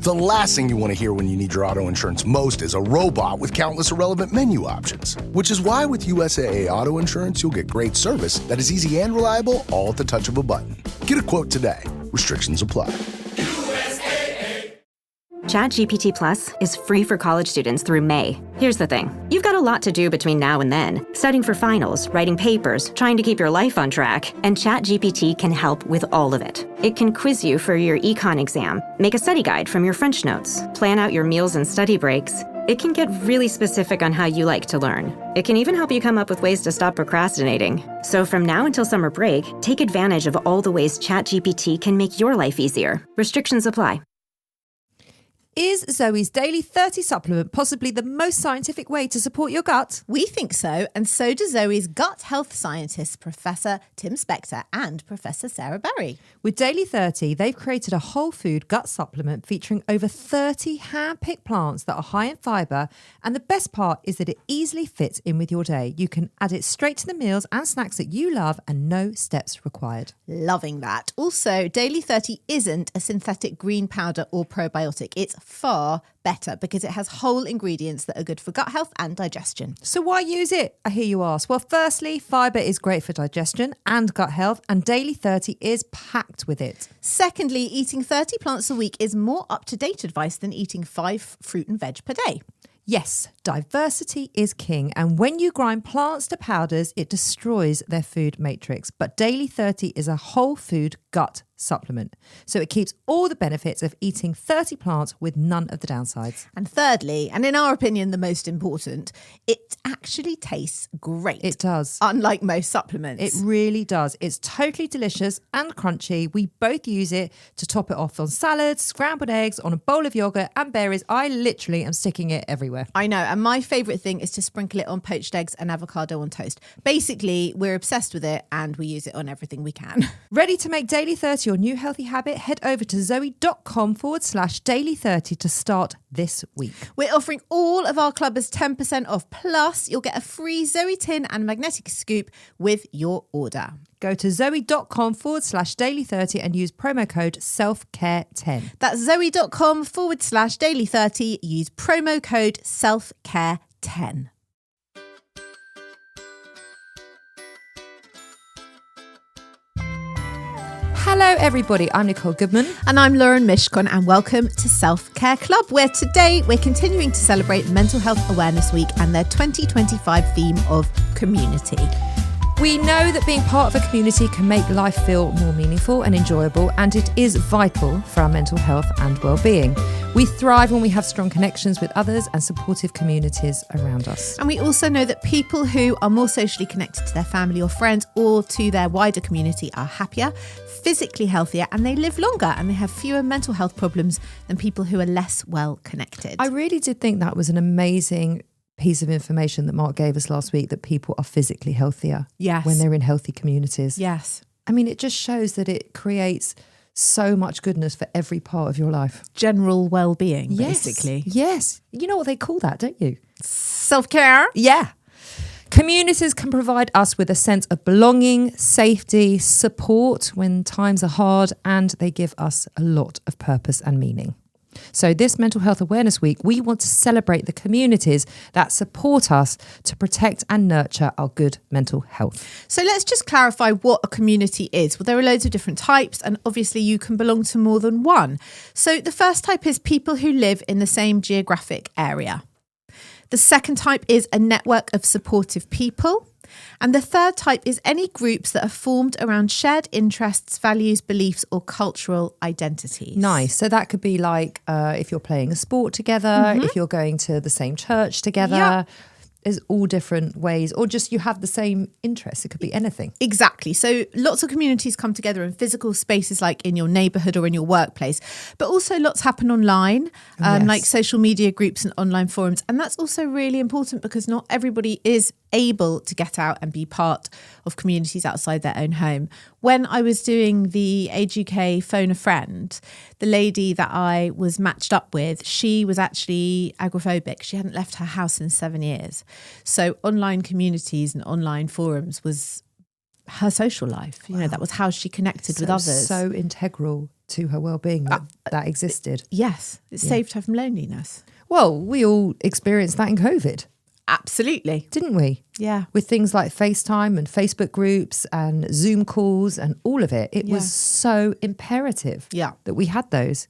The last thing you want to hear when you need your auto insurance most is a robot with countless irrelevant menu options. Which is why with USAA Auto Insurance, you'll get great service that is easy and reliable, all at the touch of a button. Get a quote today. Restrictions apply. ChatGPT Plus is free for college students through May. Here's the thing. You've got a lot to do between now and then. Studying for finals, writing papers, trying to keep your life on track, and ChatGPT can help with all of it. It can quiz you for your econ exam, make a study guide from your French notes, plan out your meals and study breaks. It can get really specific on how you like to learn. It can even help you come up with ways to stop procrastinating. So from now until summer break, take advantage of all the ways ChatGPT can make your life easier. Restrictions apply. Is Zoe's Daily 30 supplement possibly the most scientific way to support your gut? We think so, and so do Zoe's gut health scientists, Professor Tim Spector and Professor Sarah Berry. With Daily 30, they've created a whole food gut supplement featuring over 30 hand-picked plants that are high in fibre, and the best part is that it easily fits in with your day. You can add it straight to the meals and snacks that you love and no steps required. Loving that. Also, Daily 30 isn't a synthetic green powder or probiotic. It's far better because it has whole ingredients that are good for gut health and digestion. So why use it, I hear you ask? Well, firstly, fibre is great for digestion and gut health, and Daily 30 is packed with it. Secondly, eating 30 plants a week is more up-to-date advice than eating 5 fruit and veg per day. Yes, diversity is king, and when you grind plants to powders, it destroys their food matrix. But Daily 30 is a whole food gut supplement, so it keeps all the benefits of eating 30 plants with none of the downsides. And thirdly, and in our opinion the most important, it actually tastes great. It does. Unlike most supplements. It really does. It's totally delicious and crunchy. We both use it to top it off on salads, scrambled eggs, on a bowl of yogurt and berries. I literally am sticking it everywhere. I know, and my favourite thing is to sprinkle it on poached eggs and avocado on toast. Basically, we're obsessed with it and we use it on everything we can. Ready to make Daily 30 your new healthy habit? Head over to zoe.com/daily30 to start this week. We're offering all of our clubbers 10% off. Plus, you'll get a free Zoe tin and magnetic scoop with your order. Go to zoe.com/daily30 and use promo code selfcare10. That's zoe.com/daily30. Use promo code selfcare10. Hello everybody, I'm Nicole Goodman. And I'm Lauren Mishkon, and welcome to Self Care Club, where today we're continuing to celebrate Mental Health Awareness Week and their 2025 theme of community. We know that being part of a community can make life feel more meaningful and enjoyable, and it is vital for our mental health and well-being. We thrive when we have strong connections with others and supportive communities around us. And we also know that people who are more socially connected to their family or friends or to their wider community are happier, physically healthier, and they live longer and they have fewer mental health problems than people who are less well connected. I really did think that was an amazing piece of information that Mark gave us last week, that people are physically healthier when they're in healthy communities. Yes. I mean, it just shows that it creates so much goodness for every part of your life. General well-being, basically. Yes. You know what they call that, don't you? Self-care. Yeah. Communities can provide us with a sense of belonging, safety, support when times are hard, and they give us a lot of purpose and meaning. So this Mental Health Awareness Week, we want to celebrate the communities that support us to protect and nurture our good mental health. So let's just clarify what a community is. Well, there are loads of different types, and obviously you can belong to more than one. So the first type is people who live in the same geographic area. The second type is a network of supportive people. And the third type is any groups that are formed around shared interests, values, beliefs, or cultural identities. Nice. So that could be like if you're playing a sport together, if you're going to the same church together. Yeah. There's all different ways, or just you have the same interests. It could be anything. Exactly. So lots of communities come together in physical spaces like in your neighbourhood or in your workplace, but also lots happen online, like social media groups and online forums. And that's also really important because not everybody is able to get out and be part of communities outside their own home. When I was doing the Age UK Phone a Friend, the lady that I was matched up with, she was actually agoraphobic. She hadn't left her house in 7 years. So online communities and online forums was her social life. You know, that was how she connected with others. So integral to her well-being that existed. Yes, it saved her from loneliness. Well, we all experienced that in COVID. Absolutely. Didn't we? Yeah. With things like FaceTime and Facebook groups and Zoom calls and all of it. It was so imperative that we had those.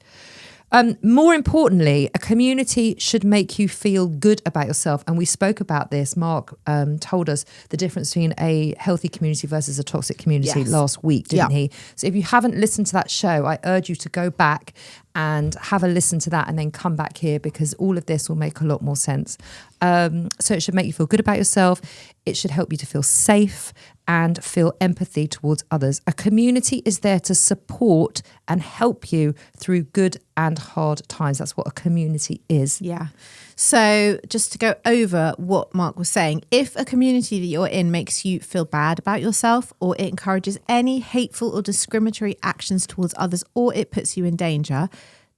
More importantly, a community should make you feel good about yourself. And we spoke about this. Mark told us the difference between a healthy community versus a toxic community last week, didn't he? So if you haven't listened to that show, I urge you to go back and have a listen to that and then come back here, because all of this will make a lot more sense. So it should make you feel good about yourself. It should help you to feel safe and feel empathy towards others. A community is there to support and help you through good and hard times. That's what a community is. Yeah. So just to go over what Mark was saying, if a community that you're in makes you feel bad about yourself, or it encourages any hateful or discriminatory actions towards others, or it puts you in danger,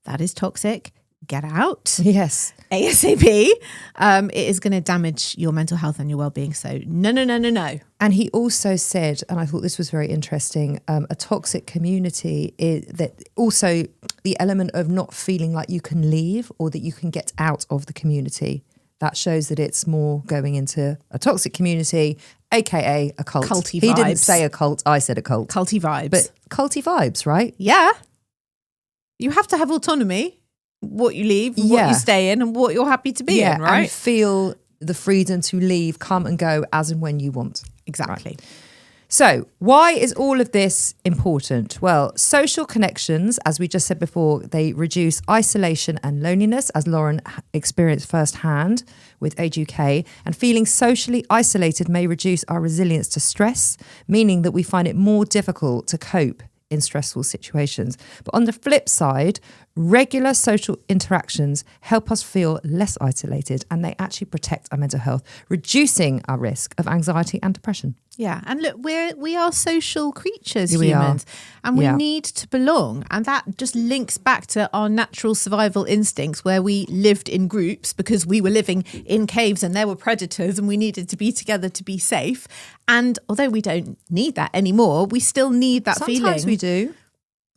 that is toxic. Get out. Yes. ASAP. It is going to damage your mental health and your well-being. So no. And he also said, and I thought this was very interesting, a toxic community is that also the element of not feeling like you can leave or that you can get out of the community. That shows that it's more going into a toxic community, aka a cult. Culty He vibes. didn't say a cult, I said a cult. Culty vibes. But culty vibes, right? Yeah. You have to have autonomy. What you leave, what you stay in, and what you're happy to be in, right? And feel the freedom to leave, come and go as and when you want. Exactly. Right. So why is all of this important? Well, social connections, as we just said before, they reduce isolation and loneliness, as Lauren experienced firsthand with Age UK. And feeling socially isolated may reduce our resilience to stress, meaning that we find it more difficult to cope in stressful situations. But on the flip side, regular social interactions help us feel less isolated, and they actually protect our mental health, reducing our risk of anxiety and depression. Yeah, and look, we are social creatures, We humans, and we Yeah. need to belong. And that just links back to our natural survival instincts, where we lived in groups because we were living in caves and there were predators and we needed to be together to be safe. And although we don't need that anymore, we still need that feeling. Sometimes we do.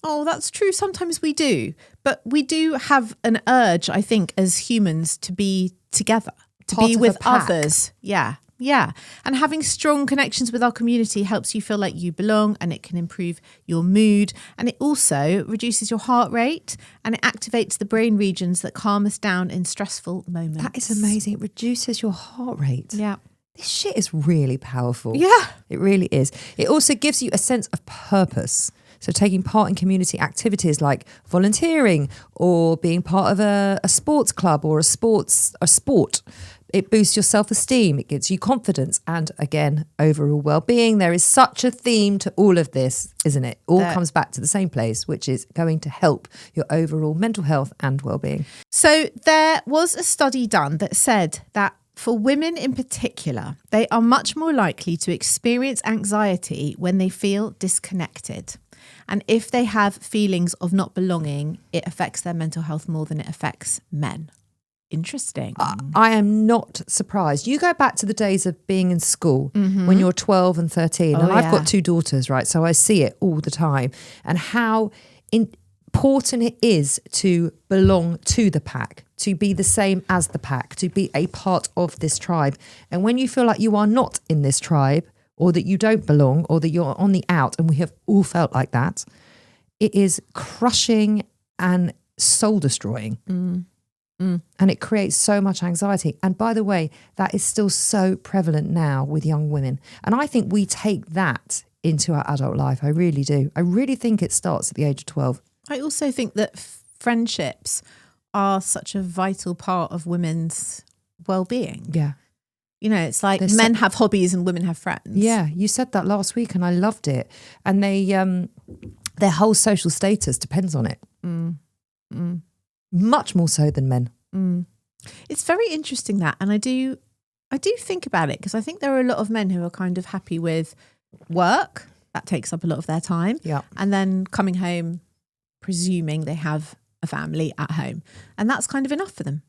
Oh, that's true. Sometimes we do. But we do have an urge, I think, as humans to be together, to Part be of with a pack. others. Yeah. Yeah. And having strong connections with our community helps you feel like you belong, and it can improve your mood. And it also reduces your heart rate, and it activates the brain regions that calm us down in stressful moments. That is amazing. It reduces your heart rate. Yeah. This shit is really powerful. Yeah. It really is. It also gives you a sense of purpose. So taking part in community activities like volunteering or being part of a sports club or a sport, it boosts your self-esteem, it gives you confidence, and again, overall well-being. There is such a theme to all of this, isn't it? All comes back to the same place, which is going to help your overall mental health and well-being. So there was a study done that said that for women in particular, they are much more likely to experience anxiety when they feel disconnected. And if they have feelings of not belonging, it affects their mental health more than it affects men. Interesting. I am not surprised. You go back to the days of being in school when you're 12 and 13. And I've got 2 daughters, right? So I see it all the time. And how important it is to belong to the pack, to be the same as the pack, to be a part of this tribe. And when you feel like you are not in this tribe, or that you don't belong, or that you're on the out, and we have all felt like that, it is crushing and soul destroying. And it creates so much anxiety. And by the way, that is still so prevalent now with young women. And I think we take that into our adult life. I really do. I really think it starts at the age of 12. I also think that friendships are such a vital part of women's well-being. Yeah. You know, it's like men have hobbies and women have friends. Yeah, you said that last week and I loved it. And they, their whole social status depends on it. Much more so than men. It's very interesting that. And I do think about it, because I think there are a lot of men who are kind of happy with work. That takes up a lot of their time. Yeah. And then coming home, presuming they have a family at home. And that's kind of enough for them.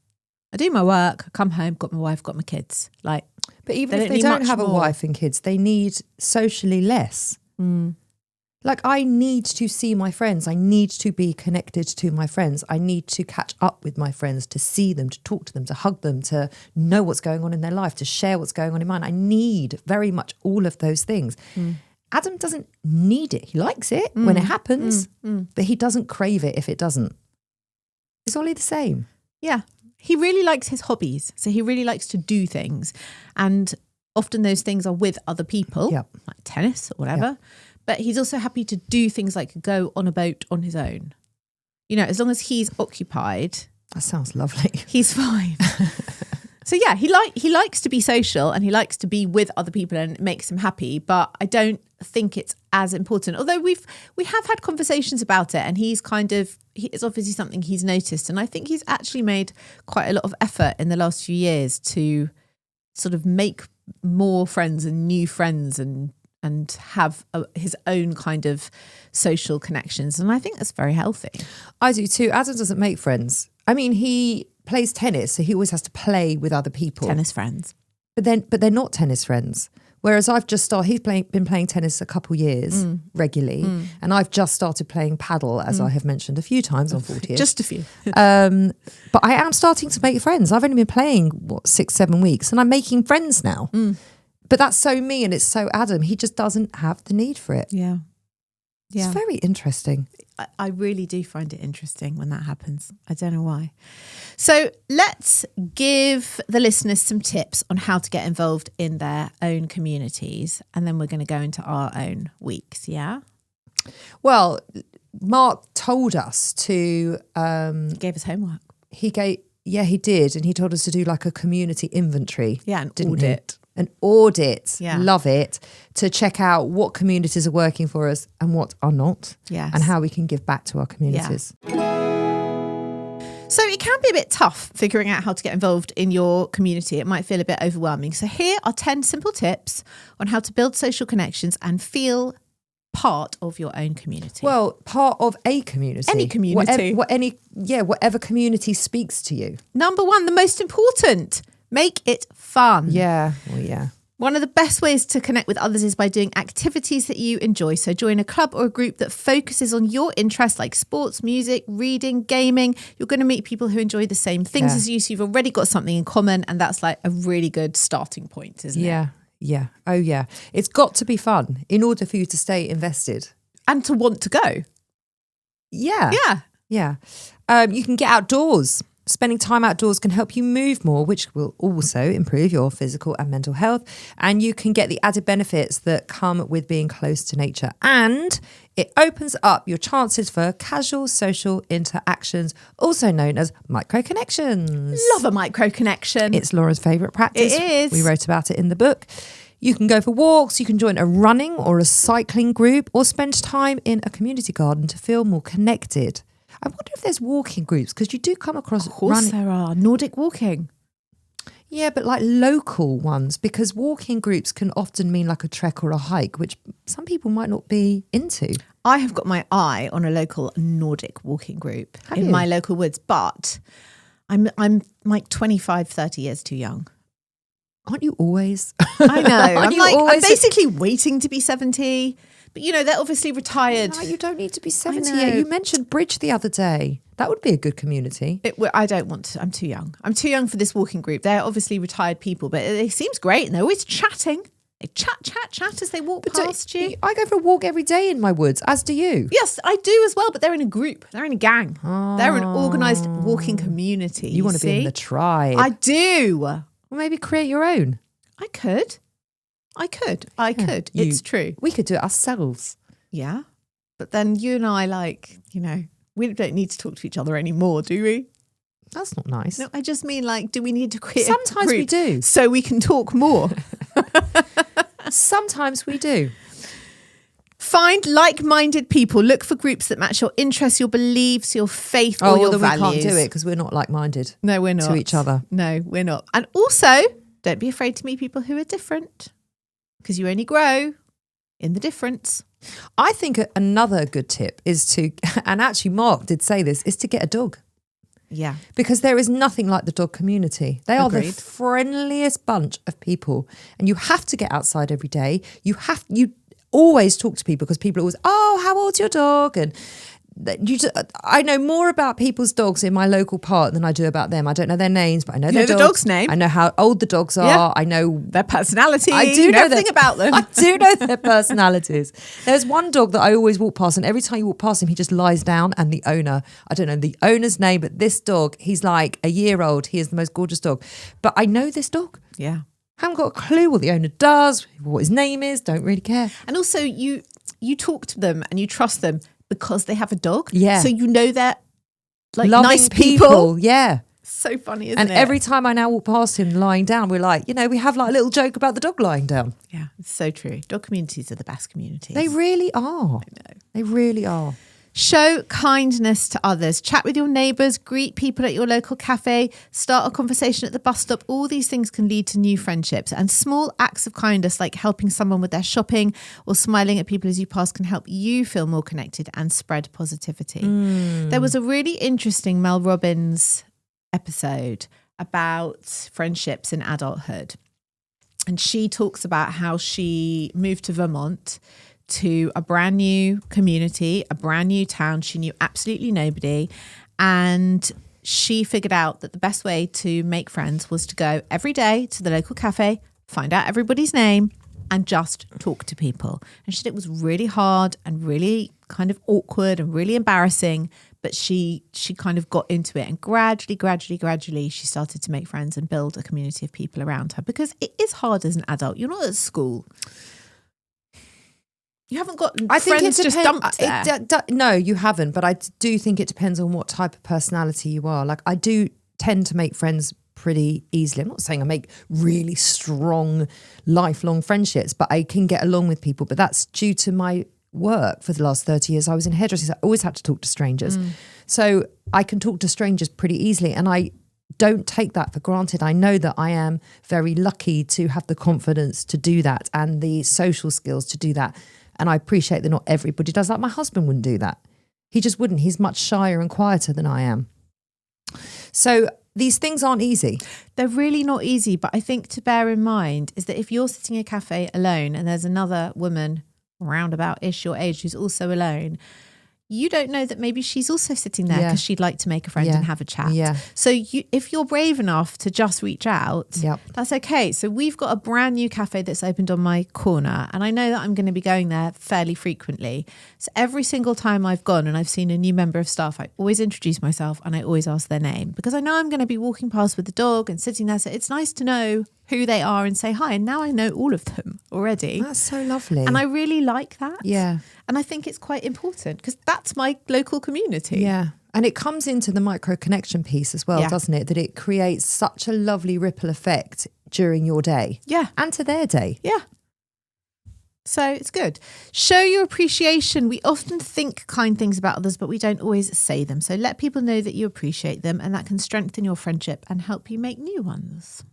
I do my work, I come home, got my wife, got my kids. Like, But even if they don't have a wife and kids, they need socially less. Like, I need to see my friends. I need to be connected to my friends. I need to catch up with my friends, to see them, to talk to them, to hug them, to know what's going on in their life, to share what's going on in mine. I need very much all of those things. Adam doesn't need it. He likes it when it happens, but he doesn't crave it if it doesn't. Is Ollie the same? Yeah. He really likes his hobbies. So he really likes to do things. And often those things are with other people, like tennis or whatever. But he's also happy to do things like go on a boat on his own. You know, as long as he's occupied. That sounds lovely. He's fine. So yeah, he likes to be social and he likes to be with other people and it makes him happy. But I don't think it's as important. Although we have had conversations about it, and it's obviously something he's noticed. And I think he's actually made quite a lot of effort in the last few years to sort of make more friends and new friends and have his own kind of social connections. And I think that's very healthy. I do too. Adam doesn't make friends. I mean, he plays tennis, so he always has to play with other people. Tennis friends. But they're not tennis friends. Whereas I've just started, he's been playing tennis a couple years regularly, and I've just started playing paddle, as I have mentioned a few times on 40ish. Just a few. But I am starting to make friends. I've only been playing, 6-7 weeks, and I'm making friends now. But that's so me and it's so Adam. He just doesn't have the need for it. Yeah. It's very interesting. I really do find it interesting when that happens. I don't know why. So let's give the listeners some tips on how to get involved in their own communities. And then we're going to go into our own weeks. Yeah. Well, Mark told us to... He gave us homework. He did. And he told us to do like a community inventory. Yeah, an audit. An audit. Yeah. Love it. To check out what communities are working for us and what are not. Yes. And how we can give back to our communities. So it can be a bit tough figuring out how to get involved in your community. It might feel a bit overwhelming. So here are 10 simple tips on how to build social connections and feel part of your own community. Well, part of a community. Any community. Whatever community speaks to you. Number 1, the most important, make it fun. Yeah. Well, yeah. One of the best ways to connect with others is by doing activities that you enjoy. So join a club or a group that focuses on your interests like sports, music, reading, gaming. You're going to meet people who enjoy the same things as you. So you've already got something in common, and that's like a really good starting point, isn't it? Yeah. Oh, yeah. It's got to be fun in order for you to stay invested. And to want to go. Yeah. Yeah. You can get outdoors. Spending time outdoors can help you move more, which will also improve your physical and mental health. And you can get the added benefits that come with being close to nature. And it opens up your chances for casual social interactions, also known as micro-connections. Love a micro-connection. It's Laura's favourite practice. It is. We wrote about it in the book. You can go for walks, you can join a running or a cycling group, or spend time in a community garden to feel more connected. I wonder if there's walking groups, because you do come across... Of course there are. Nordic walking. Yeah, but like local ones, because walking groups can often mean like a trek or a hike, which some people might not be into. I have got my eye on a local Nordic walking group in my local woods, but I'm like 25, 30 years too young. Aren't you always? I know. I'm basically waiting to be 70. But, you know, they're obviously retired. No, you don't need to be 70 yet. You mentioned Bridge the other day. That would be a good community. I don't want to. I'm too young. I'm too young for this walking group. They're obviously retired people, but it seems great. And they're always chatting. They chat as they walk past you. I go for a walk every day in my woods, as do you. Yes, I do as well, but they're in a group. They're in a gang. Oh. They're an organised walking community. You want to be in the tribe. I do. Well, maybe create your own. I could. It's true. We could do it ourselves. Yeah. But then you and I, we don't need to talk to each other anymore, do we? That's not nice. No, I just mean, do we need to create Sometimes we do. So we can talk more. Sometimes we do. Find like-minded people. Look for groups that match your interests, your beliefs, your faith, or your values. We can't do it because we're not like-minded. No, we're not. To each other. No, we're not. And also, don't be afraid to meet people who are different, because you only grow in the difference. I think another good tip is to, and actually Mark did say this, is to get a dog. Yeah. Because there is nothing like the dog community. They are the Agreed. friendliest bunch of people. And you have to get outside every day. You always talk to people because people always, oh, how old's your dog? And I know more about people's dogs in my local park than I do about them. I don't know their names, but I know You their know the dog's name. I know how old the dogs are. Yeah. I know Their personality. I do know everything about them. I do know their personalities. There's one dog that I always walk past, and every time you walk past him, he just lies down. And the owner, I don't know the owner's name, but this dog, he's like a year old. He is the most gorgeous dog. But I know this dog. Yeah. Haven't got a clue what the owner does, what his name is. Don't really care. And also you talk to them and you trust them because they have a dog. Yeah. So you know they're like Loving nice people. Yeah. So funny, isn't And it? every time I now walk past him lying down, we're like, we have like a little joke about the dog lying down. Yeah, it's so true. Dog communities are the best communities. They really are. I know. They really are. Show kindness to others. Chat with your neighbours, greet people at your local cafe, start a conversation at the bus stop. All these things can lead to new friendships. And small acts of kindness like helping someone with their shopping or smiling at people as you pass can help you feel more connected and spread positivity. There was a really interesting Mel Robbins episode about friendships in adulthood. And she talks about how she moved to Vermont to a brand new community, a brand new town. She knew absolutely nobody. And she figured out that the best way to make friends was to go every day to the local cafe, find out everybody's name and just talk to people. And she said it was really hard and really kind of awkward and really embarrassing. But she kind of got into it, and gradually, she started to make friends and build a community of people around her, because it is hard as an adult. You're not at school. You haven't got friends just dumped there. No, you haven't. But I do think it depends on what type of personality you are. Like, I do tend to make friends pretty easily. I'm not saying I make really strong, lifelong friendships, but I can get along with people. But that's due to my work for the last 30 years. I was in hairdressing. So I always had to talk to strangers. So I can talk to strangers pretty easily. And I don't take that for granted. I know that I am very lucky to have the confidence to do that and the social skills to do that. And I appreciate that not everybody does that. My husband wouldn't do that. He just wouldn't. He's much shyer and quieter than I am. So these things aren't easy. They're really not easy. But I think to bear in mind is that if you're sitting in a cafe alone and there's another woman roundabout-ish your age who's also alone, you don't know that maybe she's also sitting there because she'd like to make a friend and have a chat. Yeah. So if you're brave enough to just reach out, that's okay. So we've got a brand new cafe that's opened on my corner, and I know that I'm going to be going there fairly frequently. So every single time I've gone and I've seen a new member of staff, I always introduce myself and I always ask their name, because I know I'm going to be walking past with the dog and sitting there. So it's nice to know who they are and say hi. And now I know all of them already. That's so lovely. And I really like that. Yeah. And I think it's quite important because that's my local community. Yeah. And it comes into the micro connection piece as well, doesn't it? That it creates such a lovely ripple effect during your day. Yeah. And to their day. Yeah. So it's good. Show your appreciation. We often think kind things about others, but we don't always say them. So let people know that you appreciate them, and that can strengthen your friendship and help you make new ones.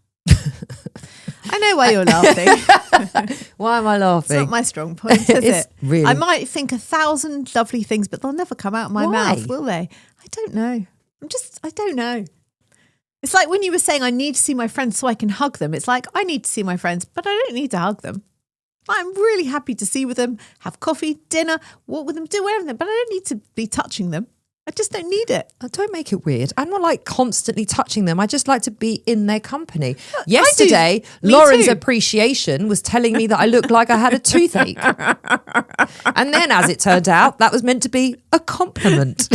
I know why you're laughing. Why am I laughing? It's not my strong point, is it? Really? I might think 1,000 lovely things, but they'll never come out of my mouth, will they? I don't know. I don't know. It's like when you were saying I need to see my friends so I can hug them. It's like I need to see my friends, but I don't need to hug them. I'm really happy to see with them, have coffee, dinner, walk with them, do whatever, but I don't need to be touching them. I just don't need it. Don't make it weird. I'm not like constantly touching them. I just like to be in their company. Yesterday, Lauren's appreciation was telling me that I looked like I had a toothache. And then, as it turned out, that was meant to be a compliment.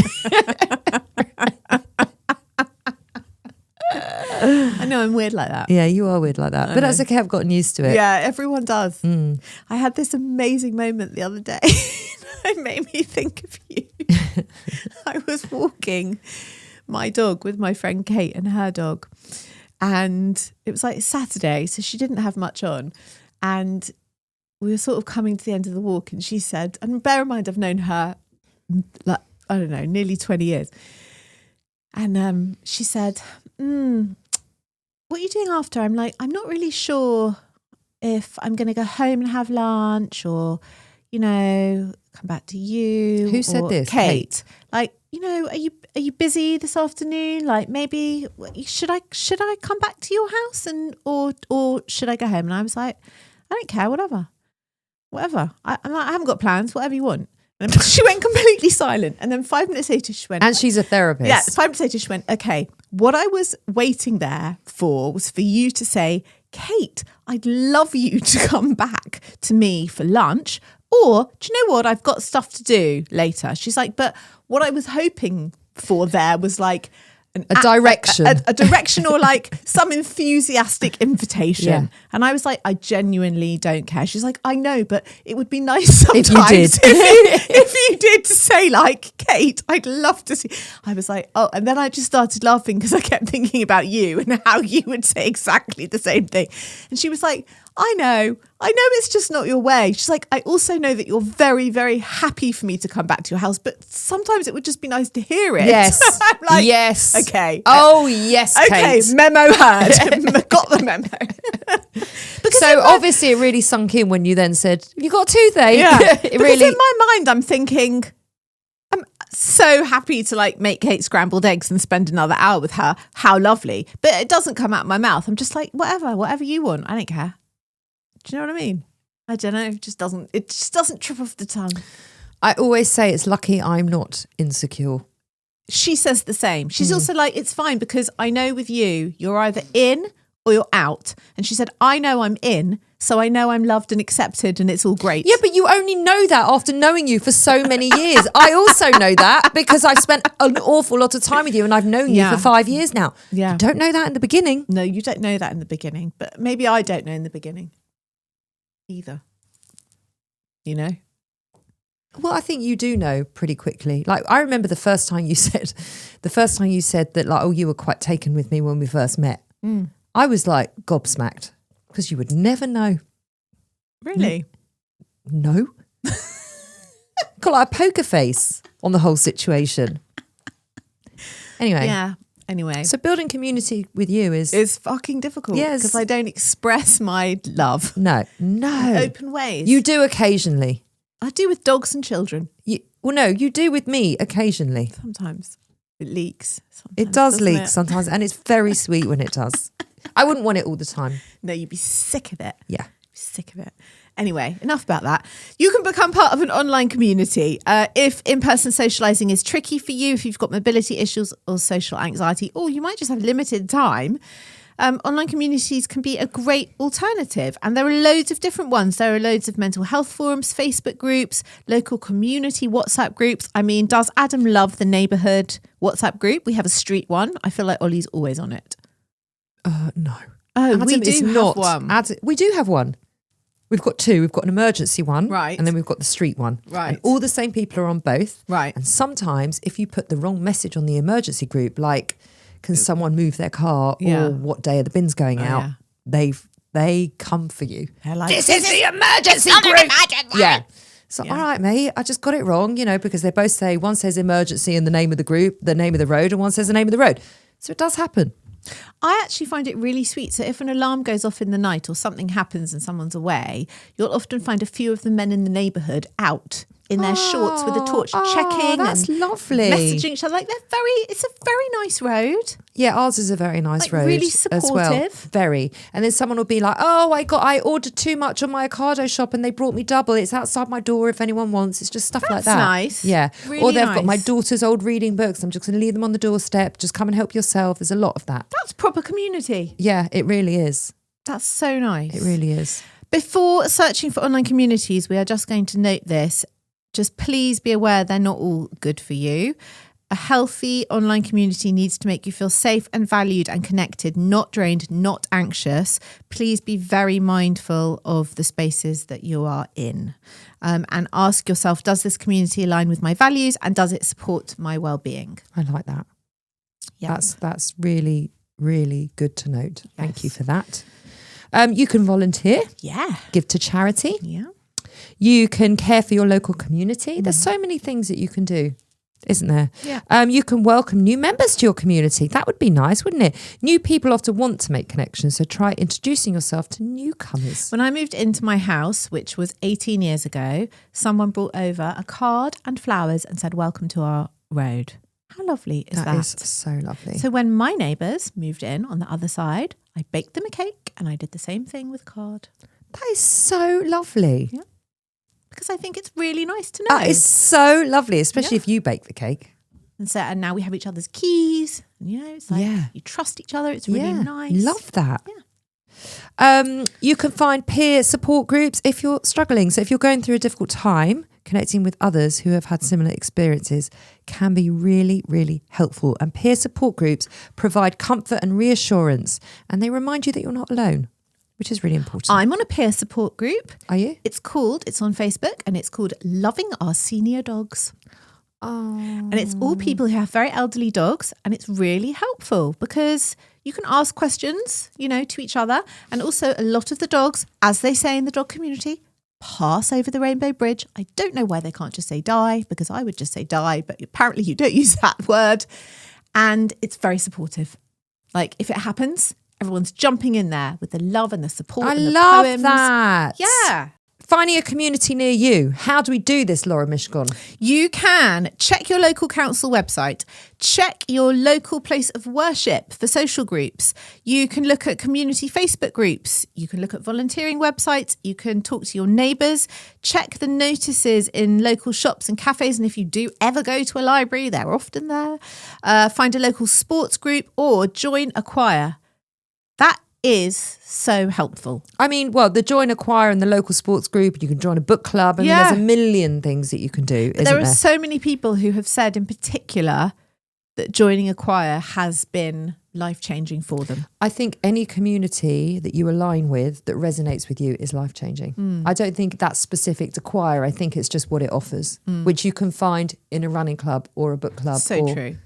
I know I'm weird like that. Yeah, you are weird like that. But that's okay. I've gotten used to it. Yeah, everyone does. I had this amazing moment the other day. It made me think of you. I was walking my dog with my friend Kate and her dog. And it was like Saturday, so she didn't have much on. And we were sort of coming to the end of the walk, and she said, and bear in mind, I've known her, like, I don't know, nearly 20 years. And she said, what are you doing after? I'm like, I'm not really sure if I'm going to go home and have lunch or, you know, come back to you. Who said this? Kate. Like, you know, are you busy this afternoon? Like maybe should I come back to your house or should I go home? And I was like, I don't care, whatever. I haven't got plans, whatever you want. And she went completely silent. And then 5 minutes later, she went... And she's a therapist. Yeah, 5 minutes later, she went, okay, what I was waiting there for was for you to say, Kate, I'd love you to come back to me for lunch. Or, do you know what? I've got stuff to do later. She's like, but what I was hoping for there was like... A direction. A direction or like some enthusiastic invitation. Yeah. And I was like, I genuinely don't care. She's like, I know, but it would be nice sometimes if you did to say like, Kate, I'd love to see. I was like, oh, and then I just started laughing because I kept thinking about you and how you would say exactly the same thing. And she was like, I know it's just not your way. She's like, I also know that you're very, very happy for me to come back to your house, but sometimes it would just be nice to hear it. Yes. I'm like, yes. Okay. Oh, yes, Okay, Kate. memo heard. Got the memo. So obviously it really sunk in when you then said, you got a toothache. Yeah. It Because really... in my mind, I'm thinking, I'm so happy to like make Kate scrambled eggs and spend another hour with her. How lovely. But it doesn't come out of my mouth. I'm just like, whatever you want. I don't care. Do you know what I mean? I don't know. It just doesn't trip off the tongue. I always say it's lucky I'm not insecure. She says the same. She's also like, it's fine because I know with you, you're either in or you're out. And she said, I know I'm in, so I know I'm loved and accepted and it's all great. Yeah, but you only know that after knowing you for so many years. I also know that because I've spent an awful lot of time with you and I've known you for 5 years now. Yeah. You don't know that in the beginning. No, you don't know that in the beginning, but maybe I don't know in the beginning either. You know? Well, I think you do know pretty quickly. Like, I remember the first time you said that, like, oh, you were quite taken with me when we first met. I was like gobsmacked because you would never know. Really? No. Got like a poker face on the whole situation. Anyway. Yeah. Anyway. So building community with you is fucking difficult. Yes. Because I don't express my love. No. In open ways. You do occasionally. I do with dogs and children. No, you do with me occasionally. Sometimes. It leaks. It does leak it? sometimes, and it's very sweet when it does. I wouldn't want it all the time. No, you'd be sick of it. Yeah. Sick of it. Anyway, enough about that. You can become part of an online community. If in-person socialising is tricky for you, if you've got mobility issues or social anxiety, or you might just have limited time, online communities can be a great alternative. And there are loads of different ones. There are loads of mental health forums, Facebook groups, local community WhatsApp groups. I mean, does Adam love the neighbourhood WhatsApp group? We have a street one. I feel like Ollie's always on it. No. Oh, Adam we is do not. have one. We do have one. We've got two. We've got an emergency one. Right. And then we've got the street one. Right. And all the same people are on both. Right. And sometimes if you put the wrong message on the emergency group, like, can someone move their car Yeah. or what day are the bins going out, yeah. they come for you. They're like, This is the emergency group. Yeah. So, all right, mate, I just got it wrong, because they both say, one says emergency and the name of the group, the name of the road, and one says the name of the road. So it does happen. I actually find it really sweet. So if an alarm goes off in the night or something happens and someone's away, you'll often find a few of the men in the neighbourhood out in their shorts with a torch checking that's and lovely. messaging each other. Like it's a very nice road. Yeah, ours is a very nice Like, road really as well. supportive. Very. And then someone will be like, oh, I ordered too much on my Ocado shop and they brought me double. It's outside my door if anyone wants. It's just stuff like That's that. nice. Yeah. Really or they've got my nice. daughter's old reading books. I'm just going to leave them on the doorstep. Just come and help yourself. There's a lot of that. That's proper community. Yeah, it really is. That's so nice. It really is. Before searching for online communities, we are just going to note this. Just please be aware they're not all good for you. A healthy online community needs to make you feel safe and valued and connected, not drained, not anxious. Please be very mindful of the spaces that you are in, and ask yourself, does this community align with my values and does it support my well-being? I like that. Yeah. That's really, really good to note. Thank you for that. You can volunteer, Yeah. give to charity. Yeah. You can care for your local community. There's so many things that you can do, isn't there? Yeah. You can welcome new members to your community. That would be nice, wouldn't it? New people often want to make connections, so try introducing yourself to newcomers. When I moved into my house, which was 18 years ago, someone brought over a card and flowers and said, welcome to our road. How lovely is that? That is so lovely. So when my neighbours moved in on the other side, I baked them a cake and I did the same thing with card. That is so lovely. Yeah. Because I think it's really nice to know. That is so lovely, especially if you bake the cake. And now we have each other's keys. And, it's like you trust each other. It's really nice. Love that. Yeah. You can find peer support groups if you're struggling. So if you're going through a difficult time, connecting with others who have had similar experiences can be really, really helpful. And peer support groups provide comfort and reassurance, and they remind you that you're not alone, which is really important. I'm on a peer support group. Are you? It's on Facebook, and it's called Loving Our Senior Dogs. Oh. And it's all people who have very elderly dogs, and it's really helpful because you can ask questions, to each other. And also a lot of the dogs, as they say in the dog community, pass over the rainbow bridge. I don't know why they can't just say die, because I would just say die, but apparently you don't use that word. And it's very supportive. Like if it happens, everyone's jumping in there with the love and the support. I and the love poems. that. Yeah. Finding a community near you. How do we do this, Laura Mishkon? You can check your local council website, check your local place of worship for social groups. You can look at community Facebook groups. You can look at volunteering websites. You can talk to your neighbours, check the notices in local shops and cafes. And if you do ever go to a library, they're often there. Find a local sports group or join a choir. That is so helpful. I mean, the join a choir in the local sports group, you can join a book club. I mean, there's a million things that you can do, isn't there? There are so many people who have said in particular that joining a choir has been life-changing for them. I think any community that you align with that resonates with you is life-changing. I don't think that's specific to choir. I think it's just what it offers, which you can find in a running club or a book club. So true.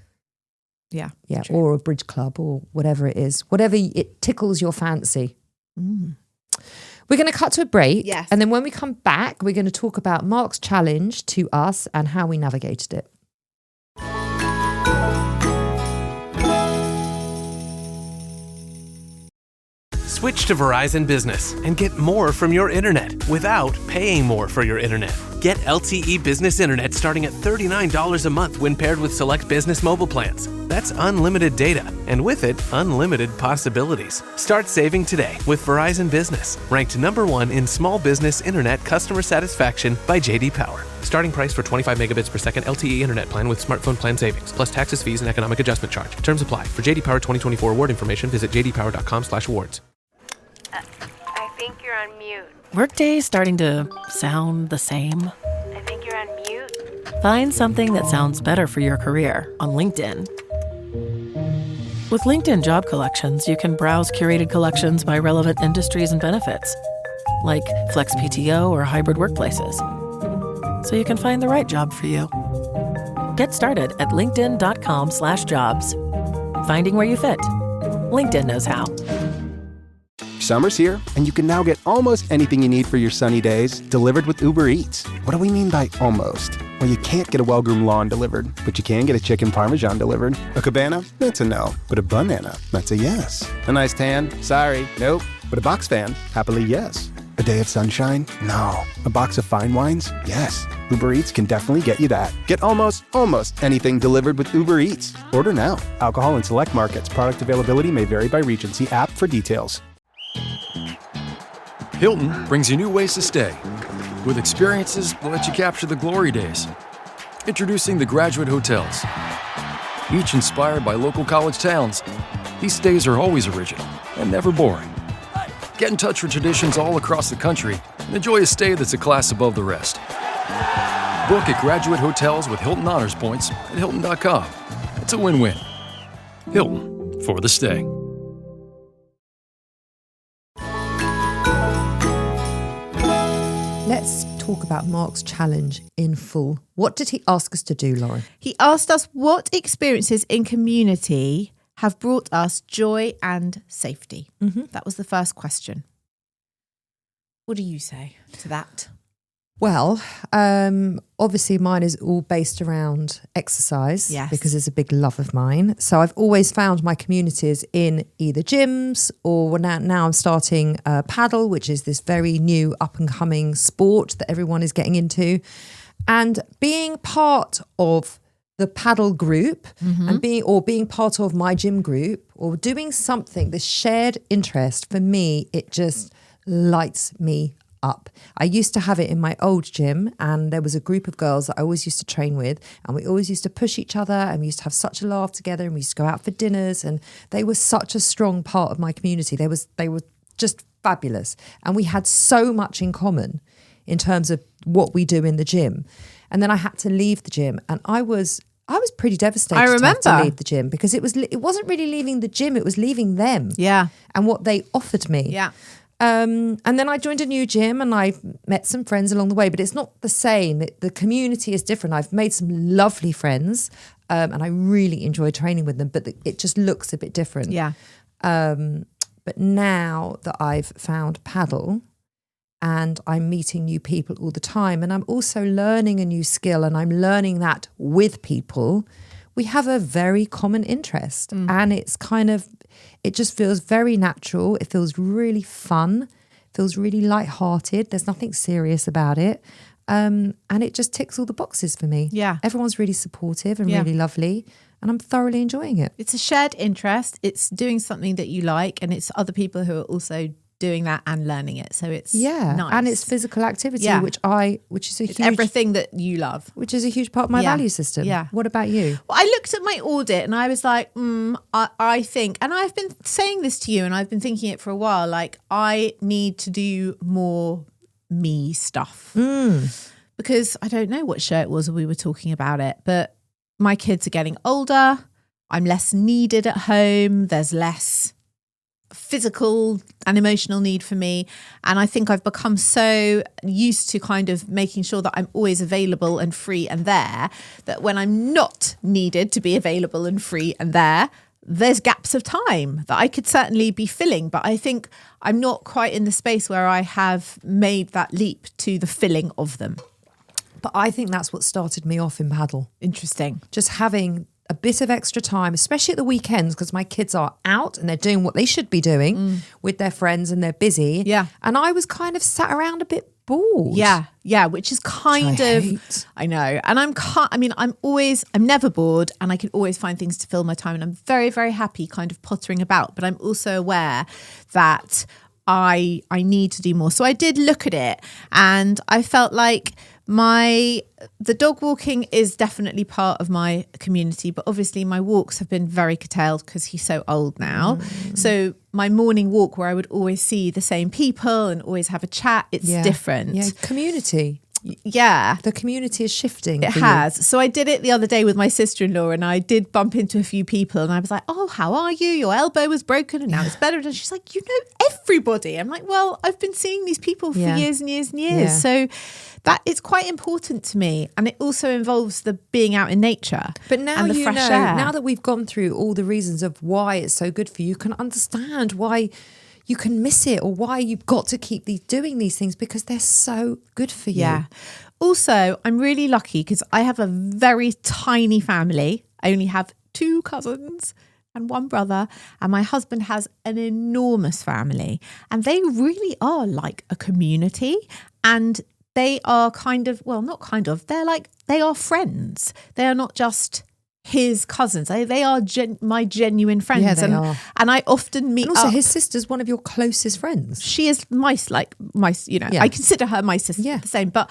Yeah, or a bridge club or whatever it is, whatever it tickles your fancy. We're going to cut to a break. Yes. And then when we come back, we're going to talk about Mark's challenge to us and how we navigated it. Switch to Verizon Business and get more from your internet without paying more for your internet. Get LTE Business Internet starting at $39 a month when paired with select business mobile plans. That's unlimited data, and with it, unlimited possibilities. Start saving today with Verizon Business, ranked #1 in small business internet customer satisfaction by J.D. Power. Starting price for 25 megabits per second LTE internet plan with smartphone plan savings, plus taxes, fees, and economic adjustment charge. Terms apply. For J.D. Power 2024 award information, visit jdpower.com/awards. I think you're on mute. Workday starting to sound the same? I think you're on mute. Find something that sounds better for your career on LinkedIn. With LinkedIn Job Collections, you can browse curated collections by relevant industries and benefits, like flex PTO or hybrid workplaces, so you can find the right job for you. Get started at linkedin.com/jobs. Finding where you fit. LinkedIn knows how. Summer's here, and you can now get almost anything you need for your sunny days delivered with Uber Eats. What do we mean by almost? Well, you can't get a well-groomed lawn delivered, but you can get a chicken parmesan delivered. A cabana? That's a no. But a banana? That's a yes. A nice tan? Sorry, nope. But a box fan? Happily, yes. A day of sunshine? No. A box of fine wines? Yes. Uber Eats can definitely get you that. Get almost anything delivered with Uber Eats. Order now. Alcohol in select markets. Product availability may vary by region. See app for details. Hilton brings you new ways to stay, with experiences that let you capture the glory days. Introducing the Graduate Hotels. Each inspired by local college towns, these stays are always original and never boring. Get in touch with traditions all across the country and enjoy a stay that's a class above the rest. Book at Graduate Hotels with Hilton Honors Points at Hilton.com. It's a win-win. Hilton, for the stay. Let's talk about Mark's challenge in full. What did he ask us to do, Lauren? He asked us what experiences in community have brought us joy and safety. That was the first question. What do you say to that? Well, obviously mine is all based around exercise, Yes. because it's a big love of mine. So I've always found my communities in either gyms or now I'm starting paddle, which is this very new up and coming sport that everyone is getting into. And being part of the paddle group and being part of my gym group or doing something, this shared interest, for me, it just lights me up. I used to have it in my old gym, and there was a group of girls that I always used to train with, and we always used to push each other, and we used to have such a laugh together, and we used to go out for dinners, and they were such a strong part of my community. They were just fabulous, and we had so much in common in terms of what we do in the gym. And then I had to leave the gym, and I was pretty devastated to have to leave the gym, because it wasn't really leaving the gym, it was leaving them and what they offered me. And then I joined a new gym, and I met some friends along the way, but it's not the same. The community is different. I've made some lovely friends, and I really enjoy training with them, but it just looks a bit different. But now that I've found paddle, and I'm meeting new people all the time, and I'm also learning a new skill, and I'm learning that with people, we have a very common interest, and it's it just feels very natural. It feels really fun, feels really lighthearted. There's nothing serious about it. And it just ticks all the boxes for me. Everyone's really supportive and really lovely, and I'm thoroughly enjoying it. It's a shared interest. It's doing something that you like, and it's other people who are also doing that and learning it. So it's nice. And it's physical activity, which is it's everything that you love, which is a huge part of my value system. What about you? Well, I looked at my audit and I was like, I think, and I've been saying this to you, and I've been thinking it for a while, like I need to do more me stuff, because I don't know what show it was we were talking about it, but my kids are getting older. I'm less needed at home. There's less physical and emotional need for me, and I think I've become so used to kind of making sure that I'm always available and free and there, that when I'm not needed to be available and free and there's gaps of time that I could certainly be filling, but I think I'm not quite in the space where I have made that leap to the filling of them. But I think that's what started me off in paddle. Interesting. Just having a bit of extra time, especially at the weekends, because my kids are out and they're doing what they should be doing with their friends, and they're busy. And I was kind of sat around a bit bored. Which is I know. And I'm never bored, and I can always find things to fill my time, and I'm very, very happy kind of pottering about, but I'm also aware that I need to do more. So I did look at it, and I felt like the dog walking is definitely part of my community, but obviously my walks have been very curtailed because he's so old now. So my morning walk, where I would always see the same people and always have a chat, it's different. Community. Yeah. The community is shifting. It has. So I did it the other day with my sister-in-law, and I did bump into a few people, and I was like, oh, how are you? Your elbow was broken and now it's better. And she's like, you know everybody. I'm like, well, I've been seeing these people for years and years and years. So that it's quite important to me. And it also involves the being out in nature. But now and the fresh air. Now that we've gone through all the reasons of why it's so good for you, you can understand why you can miss it, or why you've got to keep doing these things, because they're so good for you. Yeah. Also, I'm really lucky because I have a very tiny family. I only have 2 cousins and 1 brother, and my husband has an enormous family, and they really are like a community, and they are they are friends. They are not just his cousins. They are my genuine friends. Yeah, they are. And I often meet and also up. His sister's one of your closest friends. She is my I consider her my sister, the same, but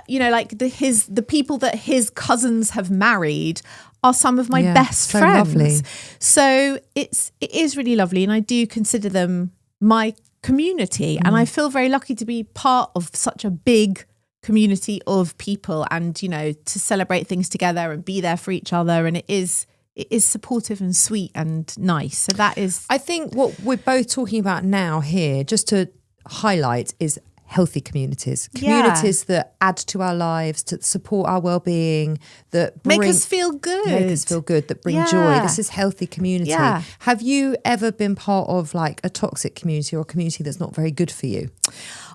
like the people that his cousins have married are some of my best so friends. Lovely. So it is really lovely, and I do consider them my community, and I feel very lucky to be part of such a big community of people, and to celebrate things together and be there for each other, and it is supportive and sweet and nice. So that is, I think, what we're both talking about now here, just to highlight, is healthy communities that add to our lives, to support our well-being, that make us feel good, that bring joy. This is healthy community. Have you ever been part of like a toxic community, or a community that's not very good for you?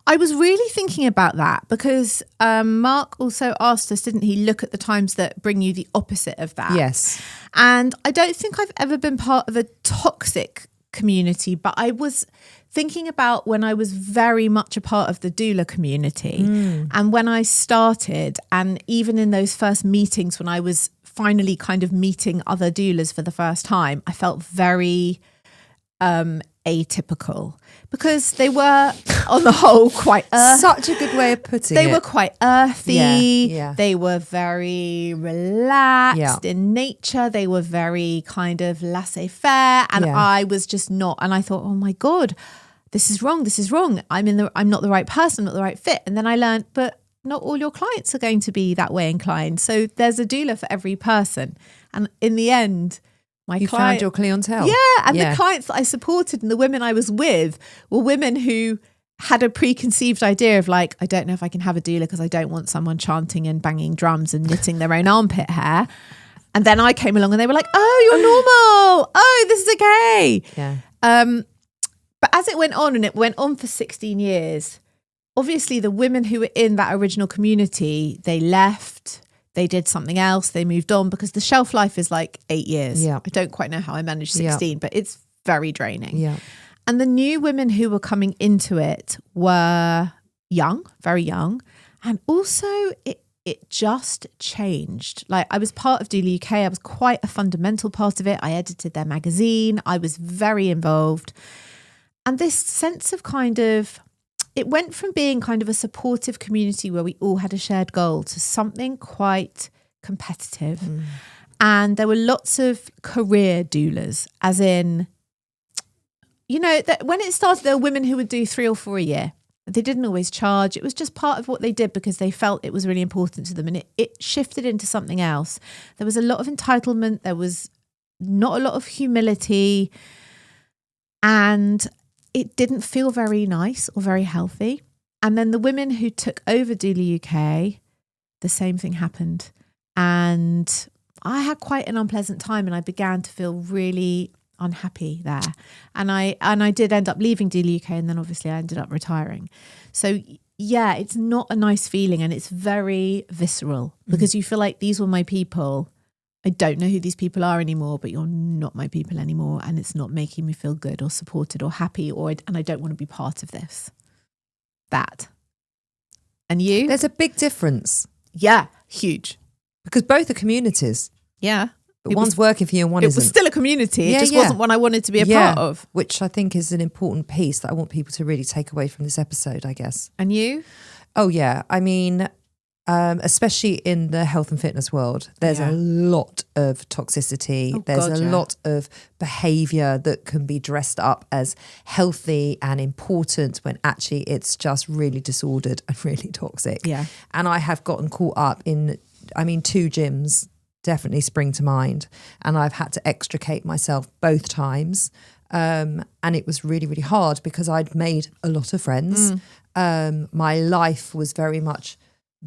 I was really thinking about that, because Mark also asked us, didn't he, look at the times that bring you the opposite of that. Yes. And I don't think I've ever been part of a toxic community, but I was thinking about when I was very much a part of the doula community, and when I started, and even in those first meetings when I was finally kind of meeting other doulas for the first time, I felt very atypical, because they were on the whole quite such a good way of putting it. They were quite earthy. Yeah. They were very relaxed in nature. They were very kind of laissez-faire, and I was just not. And I thought, oh my God, this is wrong. This is wrong. I'm not the right person. I'm not the right fit. And then I learned, but not all your clients are going to be that way inclined. So there's a doula for every person. And in the end, you found your clientele. Yeah, and the clients that I supported and the women I was with were women who had a preconceived idea of like, I don't know if I can have a doula because I don't want someone chanting and banging drums and knitting their own armpit hair. And then I came along and they were like, oh, you're normal. Oh, this is okay. Yeah. But as it went on, and it went on for 16 years, obviously the women who were in that original community, they left. They did something else. They moved on, because the shelf life is like 8 years. Yeah. I don't quite know how I managed 16, but it's very draining. Yeah. And the new women who were coming into it were young, very young. And also it just changed. Like, I was part of Doula UK. I was quite a fundamental part of it. I edited their magazine. I was very involved. And this sense of it went from being kind of a supportive community where we all had a shared goal to something quite competitive. And there were lots of career doulas, as in, that when it started, there were women who would do 3 or 4 a year. They didn't always charge. It was just part of what they did because they felt it was really important to them. And it shifted into something else. There was a lot of entitlement. There was not a lot of humility. And it didn't feel very nice or very healthy. And then the women who took over Doula UK, the same thing happened. And I had quite an unpleasant time, and I began to feel really unhappy there. And I did end up leaving Doula UK, and then obviously I ended up retiring. So yeah, it's not a nice feeling, and it's very visceral because you feel like these were my people. I don't know who these people are anymore, but you're not my people anymore. And it's not making me feel good or supported or happy, and I don't want to be part of this. That. And you? There's a big difference. Yeah, huge. Because both are communities. Yeah. But one's working for you and one isn't. It was still a community. It just wasn't one I wanted to be a part of. Which I think is an important piece that I want people to really take away from this episode, I guess. And you? Oh, yeah. I mean, especially in the health and fitness world, there's a lot of toxicity. There's a lot of behavior that can be dressed up as healthy and important when actually it's just really disordered and really toxic. Yeah. And I have gotten caught up in, 2 gyms definitely spring to mind. And I've had to extricate myself both times. And it was really, really hard because I'd made a lot of friends. My life was very much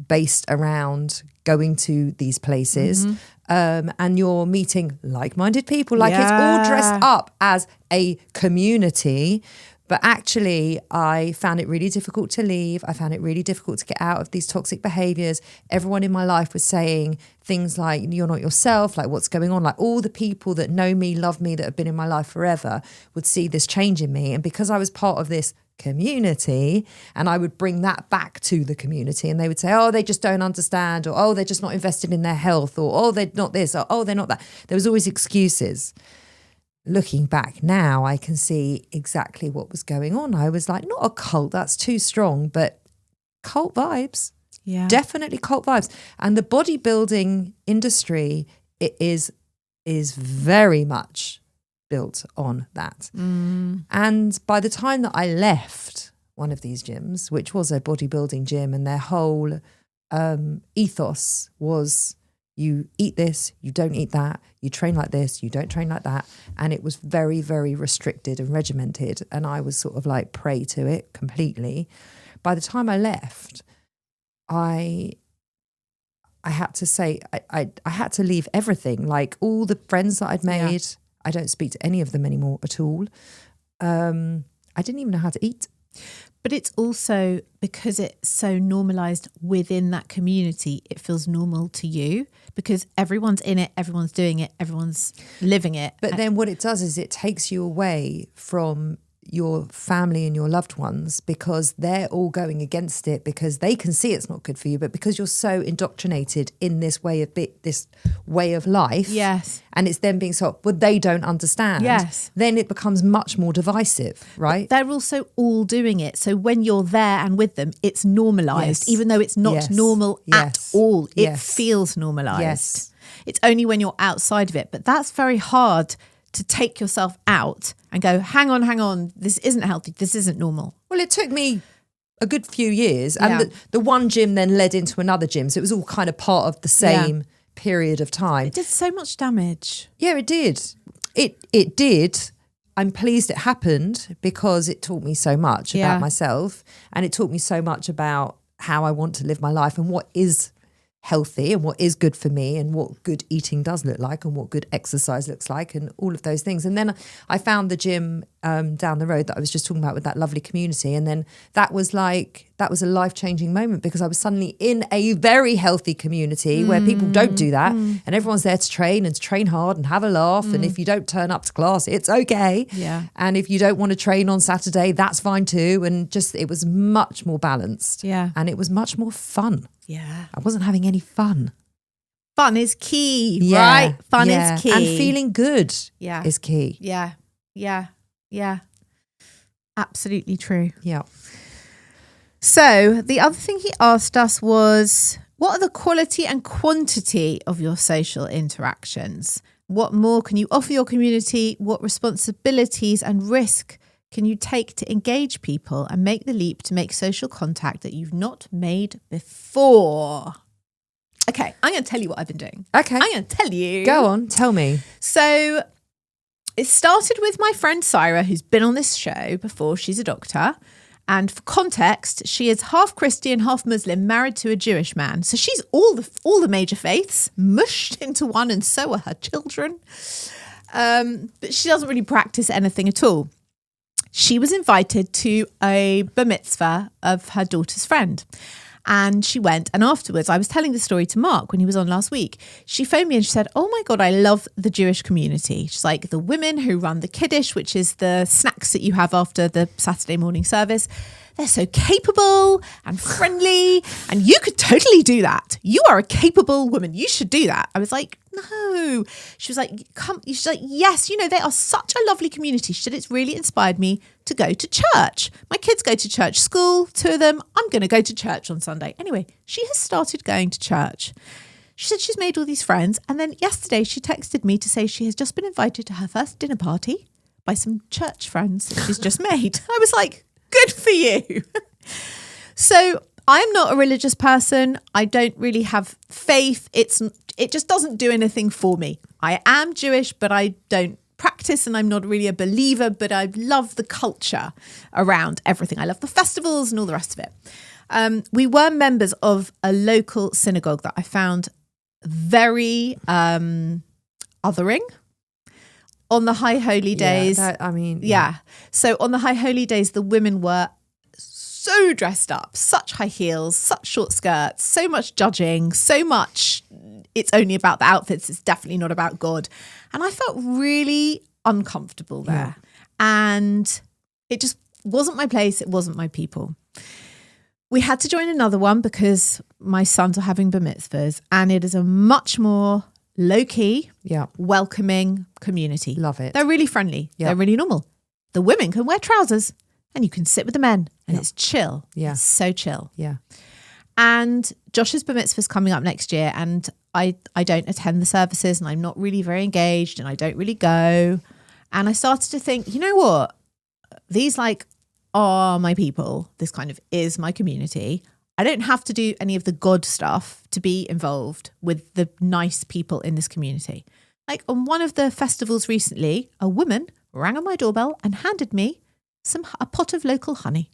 based around going to these places, and you're meeting like-minded people, it's all dressed up as a community. But actually, I found it really difficult to leave. I found it really difficult to get out of these toxic behaviors. Everyone in my life was saying things like, you're not yourself, like what's going on? Like all the people that know me, love me, that have been in my life forever would see this change in me. And because I was part of this community, and I would bring that back to the community, and they would say, oh, they just don't understand, or oh, they're just not invested in their health, or oh, they're not this, or oh, they're not that. There was always excuses. Looking back now, I can see exactly what was going on. I was like, not a cult, that's too strong, but cult vibes. Yeah. Definitely cult vibes. And the bodybuilding industry, it is very much built on that. And by the time that I left one of these gyms, which was a bodybuilding gym, and their whole ethos was, you eat this, you don't eat that, you train like this, you don't train like that. And it was very, very restricted and regimented. And I was sort of like prey to it completely. By the time I left, I had to say, I had to leave everything. Like all the friends that I'd made, I don't speak to any of them anymore at all. I didn't even know how to eat. But it's also because it's so normalized within that community, it feels normal to you because everyone's in it, everyone's doing it, everyone's living it. But then what it does is it takes you away from your family and your loved ones, because they're all going against it because they can see it's not good for you, but because you're so indoctrinated in this way of life. Yes. And it's them being so, but they don't understand. Yes. Then it becomes much more divisive, right? But they're also all doing it. So when you're there and with them, it's normalized, Yes. even though it's not Yes. normal at Yes. all. It Yes. feels normalized. Yes. It's only when you're outside of it. But that's very hard to take yourself out and go, hang on, this isn't healthy. This isn't normal. Well, it took me a good few years, and Yeah. the one gym then led into another gym. So it was all kind of part of the same period of time. It did so much damage. Yeah, it did. It did. I'm pleased it happened because it taught me so much Yeah. about myself, and it taught me so much about how I want to live my life and what is healthy and what is good for me and what good eating does look like and what good exercise looks like and all of those things. And then I found the gym down the road that I was just talking about with that lovely community. And then that was a life-changing moment because I was suddenly in a very healthy community where people don't do that and everyone's there to train hard and have a laugh. And if you don't turn up to class, it's okay. Yeah. And if you don't want to train on Saturday, that's fine too. And just, it was much more balanced. Yeah. And it was much more fun. Yeah. I wasn't having any fun. Fun is key, Yeah, right? Fun yeah. is key. And feeling good is key. Yeah. Absolutely true. Yeah. So the other thing he asked us was, what are the quality and quantity of your social interactions? What more can you offer your community? What responsibilities and risk can you take to engage people and make the leap to make social contact that you've not made before? Okay, I'm going to tell you what I've been doing. Okay. I'm going to tell you. Go on, tell me. So it started with my friend Syra, who's been on this show before. She's a doctor. And for context, she is half Christian, half Muslim, married to a Jewish man. So she's all the major faiths mushed into one, and so are her children. But she doesn't really practice anything at all. She was invited to a bar mitzvah of her daughter's friend. And she went, and afterwards, I was telling the story to Mark when he was on last week. She phoned me and she said, oh my God, I love the Jewish community. She's like, the women who run the Kiddush, which is the snacks that you have after the Saturday morning service, they're so capable and friendly, and you could totally do that. You are a capable woman. You should do that. I was like, no. She was like, come. She's like, yes, they are such a lovely community. She said, it's really inspired me to go to church. My kids go to church school, 2 of them. I'm going to go to church on Sunday. Anyway, she has started going to church. She said she's made all these friends. And then yesterday she texted me to say she has just been invited to her first dinner party by some church friends that she's just made. I was like, good for you. So I'm not a religious person. I don't really have faith. It just doesn't do anything for me. I am Jewish, but I don't practice, and I'm not really a believer, but I love the culture around everything. I love the festivals and all the rest of it. We were members of a local synagogue that I found very othering. On the High Holy Days. Yeah. So on the High Holy Days, the women were so dressed up, such high heels, such short skirts, so much judging, so much. It's only about the outfits. It's definitely not about God. And I felt really uncomfortable there. And it just wasn't my place. It wasn't my people. We had to join another one because my sons are having bar mitzvahs, and it is a much more low-key, welcoming community. Love it. They're really friendly. They're really normal. The women can wear trousers and you can sit with the men, and it's chill. It's so chill. Yeah. And Josh's bar mitzvah is coming up next year, and I don't attend the services, and I'm not really very engaged, and I don't really go. And I started to think, you know what? These are my people. This kind of is my community. I don't have to do any of the God stuff to be involved with the nice people in this community. Like on one of the festivals recently, a woman rang on my doorbell and handed me a pot of local honey.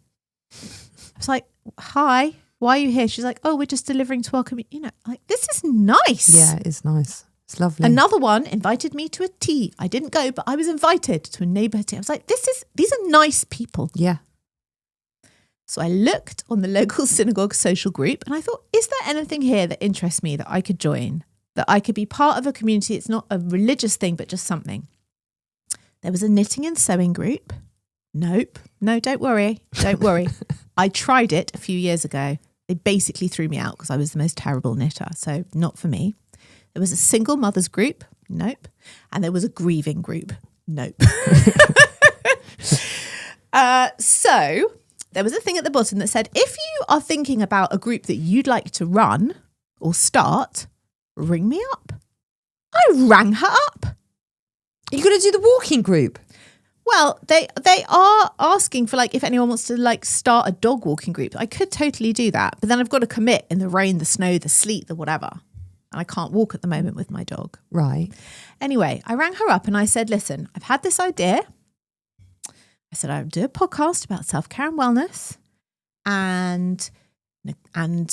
I was like, hi, why are you here? She's like, oh, we're just delivering to our community. This is nice. Yeah, it's nice. It's lovely. Another one invited me to a tea. I didn't go, but I was invited to a neighbourhood tea. I was like, these are nice people. Yeah. So I looked on the local synagogue social group and I thought, is there anything here that interests me that I could join, that I could be part of a community? It's not a religious thing, but just something. There was a knitting and sewing group. Nope. No, don't worry. Don't worry. I tried it a few years ago. They basically threw me out because I was the most terrible knitter. So not for me. There was a single mothers group. Nope. And there was a grieving group. Nope. So there was a thing at the bottom that said, if you are thinking about a group that you'd like to run or start, ring me up. I rang her up. Are you going to do the walking group? Well, they are asking for like if anyone wants to like start a dog walking group. I could totally do that, but then I've got to commit in the rain, the snow, the sleet, the whatever. And I can't walk at the moment with my dog. Right. Anyway, I rang her up and I said, listen, I've had this idea. I said, I would do a podcast about self-care and wellness. And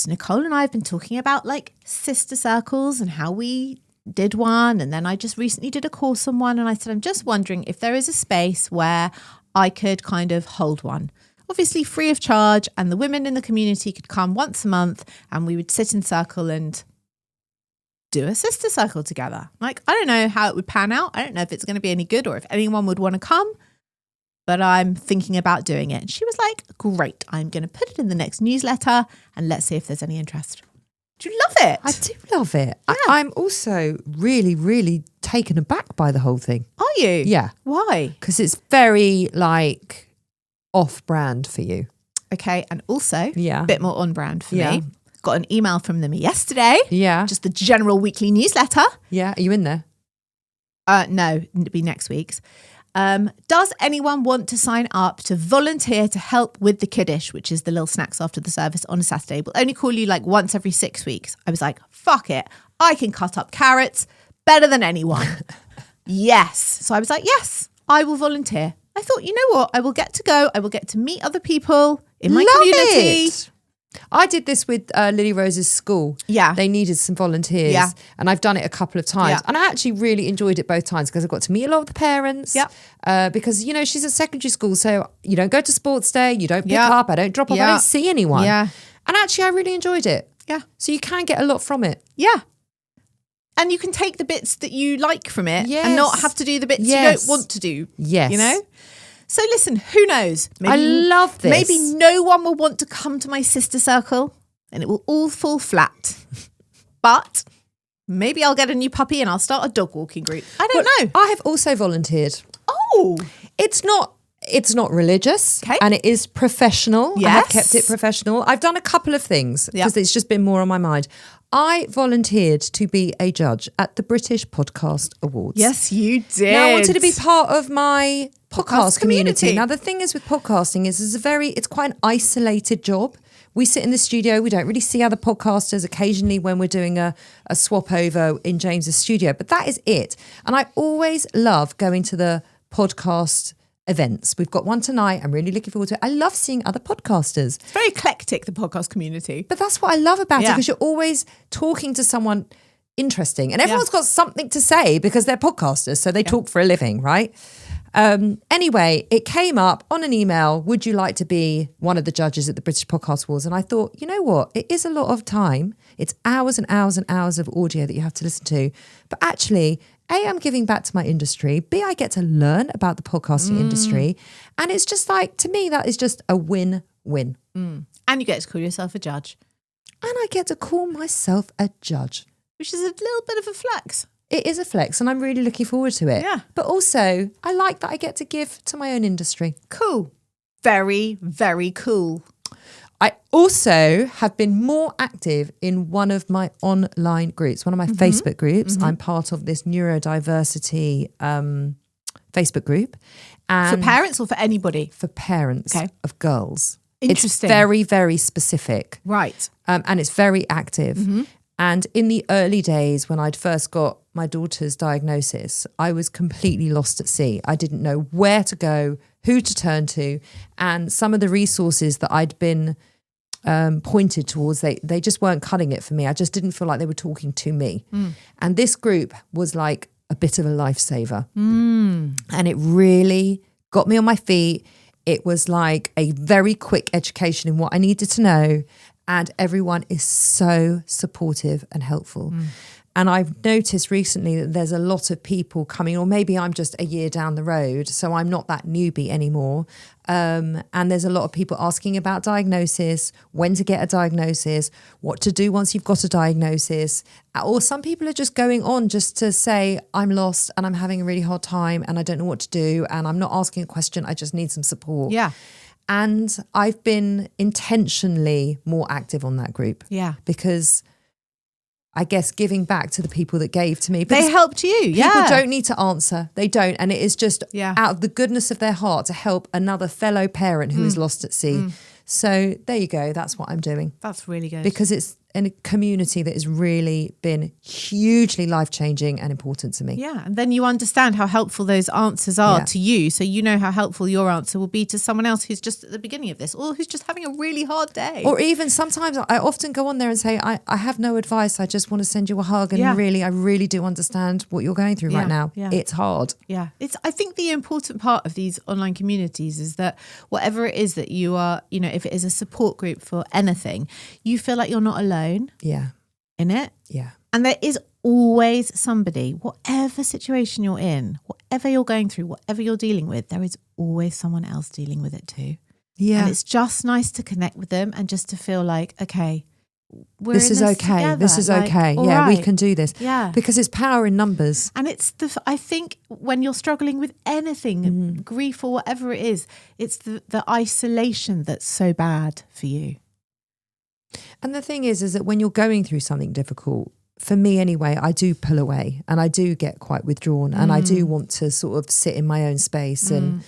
Nicole and I have been talking about like sister circles and how we did one. And then I just recently did a course on one. And I said, I'm just wondering if there is a space where I could kind of hold one. Obviously free of charge. And the women in the community could come once a month and we would sit in circle and do a sister circle together. Like, I don't know how it would pan out. I don't know if it's going to be any good or if anyone would want to come. But I'm thinking about doing it. And she was like, great, I'm going to put it in the next newsletter and let's see if there's any interest. Do you love it? I do love it. Yeah. I'm also really, really taken aback by the whole thing. Are you? Yeah. Why? Because it's very like off-brand for you. Okay. And also Yeah. a bit more on brand for Yeah. me. Got an email from them yesterday. Yeah. Just the general weekly newsletter. Yeah. Are you in there? No, it'll be next week's. Does anyone want to sign up to volunteer to help with the kiddish, which is the little snacks after the service on a Saturday? We'll only call you like once every 6 weeks. I was like, fuck it. I can cut up carrots better than anyone. Yes. So I was like, yes, I will volunteer. I thought, you know what? I will get to go. I will get to meet other people in my Love community. it. I did this with Lily Rose's school. Yeah. They needed some volunteers. Yeah. And I've done it a couple of times. Yeah. And I actually really enjoyed it both times because I got to meet a lot of the parents. Yeah. Because, you know, she's at secondary school. So you don't go to sports day. You don't pick Yeah. up. I don't drop off. I Yeah. don't see anyone. Yeah. And actually, I really enjoyed it. Yeah. So you can get a lot from it. Yeah. And you can take the bits that you like from it Yes. and not have to do the bits you Yes. don't want to do. Yes. You know? So listen, who knows? I love this. Maybe no one will want to come to my sister circle and it will all fall flat. But maybe I'll get a new puppy and I'll start a dog walking group. I don't know. I have also volunteered. Oh. It's not religious, Okay. and it is professional. I have Yes. kept it professional. I've done a couple of things Yeah. because it's just been more on my mind. I volunteered to be a judge at the British Podcast Awards. Yes, you did. Now I wanted to be part of my podcast community. community. Now the thing is with podcasting is it's quite an isolated job. We sit in the studio, we don't really see other podcasters occasionally when we're doing a swap over in James's studio, but that is it. And I always love going to the podcast events. We've got one tonight. I'm really looking forward to it. I love seeing other podcasters. It's very eclectic, the podcast community. But that's what I love about it Yeah. because you're always talking to someone interesting and everyone's got something to say because they're podcasters. So they talk for a living, right? Anyway, it came up on an email. Would you like to be one of the judges at the British Podcast Awards? And I thought, you know what? It is a lot of time. It's hours and hours and hours of audio that you have to listen to. But actually, A, I'm giving back to my industry. B, I get to learn about the podcasting industry. And it's just like, to me, that is just a win-win. And you get to call yourself a judge, And I get to call myself a judge. which is a little bit of a flex. It is a flex and I'm really looking forward to it. Yeah. But also, I like that I get to give to my own industry. Cool. Very, very cool. I also have been more active in one of my online groups, one of my Facebook groups. I'm part of this neurodiversity Facebook group. And For parents or for anybody? for parents Okay. of girls. Interesting. It's very, very specific. Right. And it's very active. And in the early days when I'd first got my daughter's diagnosis, I was completely lost at sea. I didn't know where to go, who to turn to. And some of the resources that I'd been pointed towards, they just weren't cutting it for me. I just didn't feel like they were talking to me. And this group was like a bit of a lifesaver. And it really got me on my feet. It was like a very quick education in what I needed to know. And everyone is so supportive and helpful. And I've noticed recently that there's a lot of people coming, or maybe I'm just a year down the road, so I'm not that newbie anymore. And there's a lot of people asking about diagnosis, when to get a diagnosis, what to do once you've got a diagnosis. Or some people are just going on just to say, I'm lost and I'm having a really hard time and I don't know what to do and I'm not asking a question, I just need some support. Yeah. And I've been intentionally more active on that group. Yeah. Because I guess giving back to the people that gave to me. They helped you, yeah. People don't need to answer. They don't. And it is just out of the goodness of their heart to help another fellow parent who is lost at sea. So there you go. That's what I'm doing. That's really good. Because it's in a community that has really been hugely life-changing and important to me. Yeah, and then you understand how helpful those answers are to you, so you know how helpful your answer will be to someone else who's just at the beginning of this, or who's just having a really hard day. Or even sometimes I often go on there and say, I have no advice, I just want to send you a hug, and I really do understand what you're going through right now. Yeah. It's hard. Yeah, I think the important part of these online communities is that whatever it is that you are, you know, if it is a support group for anything, you feel like you're not alone. Yeah. In it. Yeah. And there is always somebody, whatever situation you're in, whatever you're going through, whatever you're dealing with, there is always someone else dealing with it too. Yeah. And it's just nice to connect with them and just to feel like, okay, this is okay. Together. This is like, okay. Yeah, right. we can do this. Yeah. Because it's power in numbers. And it's I think when you're struggling with anything, grief or whatever it is, it's the isolation that's so bad for you. And the thing is that when you're going through something difficult, for me anyway, I do pull away and I do get quite withdrawn and I do want to sort of sit in my own space. And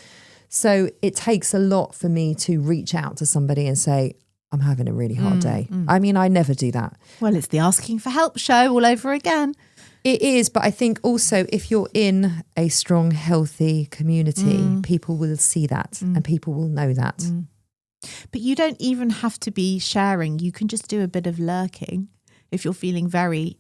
so it takes a lot for me to reach out to somebody and say, I'm having a really hard day. I mean, I never do that. Well, it's the asking for help show all over again. It is, but I think also if you're in a strong, healthy community, people will see that and people will know that. But you don't even have to be sharing. You can just do a bit of lurking if you're feeling very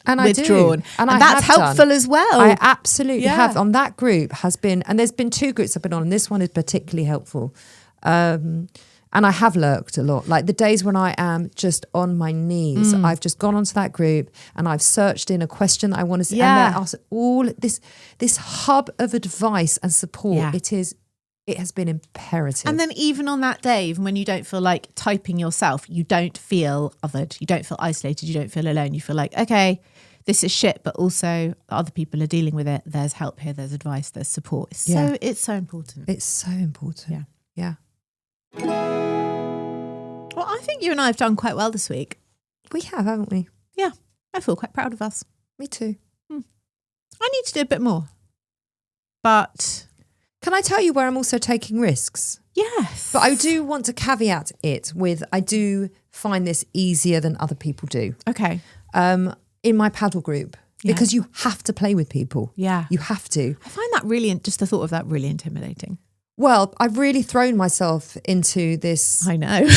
withdrawn. And that's helpful as well. I absolutely have. On that group has been, and there's been 2 groups I've been on, and this one is particularly helpful. And I have lurked a lot. Like the days when I am just on my knees, I've just gone onto that group and I've searched in a question that I want to see. And there are all this hub of advice and support. It has been imperative. And then even on that day, even when you don't feel like typing yourself, you don't feel othered, you don't feel isolated, you don't feel alone. You feel like, okay, this is shit, but also other people are dealing with it. There's help here, there's advice, there's support. It's so important. It's so important. Yeah. Well, I think you and I have done quite well this week. We have, haven't we? Yeah, I feel quite proud of us. Me too. I need to do a bit more. But can I tell you where I'm also taking risks? Yes. But I do want to caveat it with, I do find this easier than other people do. Okay. In my paddle group, because you have to play with people. Yeah. You have to. I find that just the thought of that really intimidating. Well, I've really thrown myself into this. I know.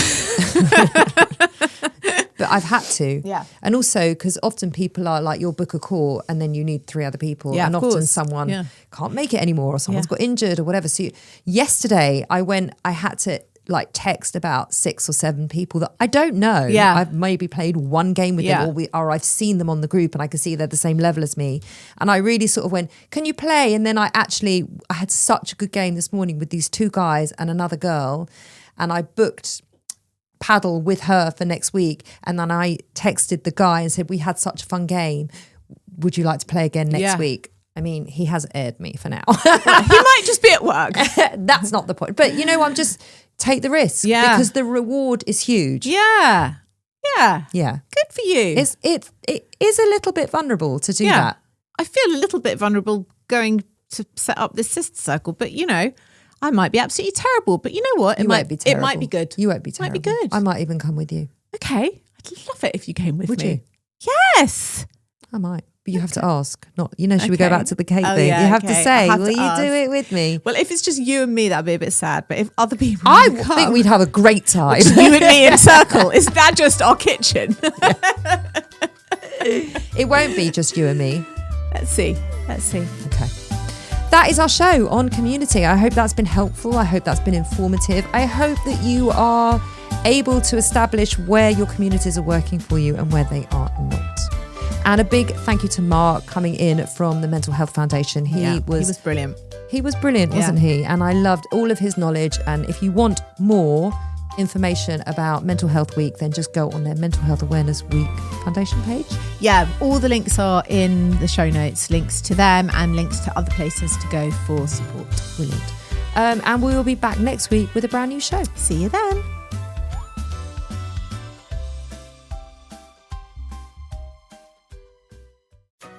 But I've had to. Yeah. And also because often people are like, you'll book a call and then you need 3 other people. Yeah, and of often course. someone can't make it anymore or someone's got injured or whatever. So yesterday I had to like text about 6 or 7 people that I don't know. Yeah. I've maybe played one game with them or I've seen them on the group and I can see they're the same level as me. And I really sort of went, can you play? And then I had such a good game this morning with these 2 guys and another girl. And I booked paddle with her for next week. And then I texted the guy and said, we had such a fun game. Would you like to play again next week? I mean, he has aired me for now. He might just be at work. That's not the point. But, I'm just take the risk. Yeah. Because the reward is huge. Yeah. Yeah. Yeah. Good for you. It is a little bit vulnerable to do that. I feel a little bit vulnerable going to set up this sister circle, but I might be absolutely terrible. But you know what? You won't be terrible. It might be good. You won't be terrible. Might be good. I might even come with you. Okay. I'd love it if you came with Would me. you? Yes. I might. But you have to ask. Should we go back to the cake Oh, thing? yeah, you have to okay. say, I have will to you ask. do it with me? Well, if it's just you and me, that'd be a bit sad. But if other people I come, think we'd have a great time. you and me in a circle. Is that just our kitchen? It won't be just you and me. Let's see. Okay. That is our show on community. I hope that's been helpful. I hope that's been informative. I hope that you are able to establish where your communities are working for you and where they are not. And a big thank you to Mark coming in from the Mental Health Foundation. He was brilliant. He was brilliant, wasn't he? And I loved all of his knowledge. And if you want more information about Mental Health Week, then just go on their Mental Health Awareness Week Foundation page. Yeah, all the links are in the show notes, links to them and links to other places to go for support. Brilliant. And we will be back next week with a brand new show. See you then.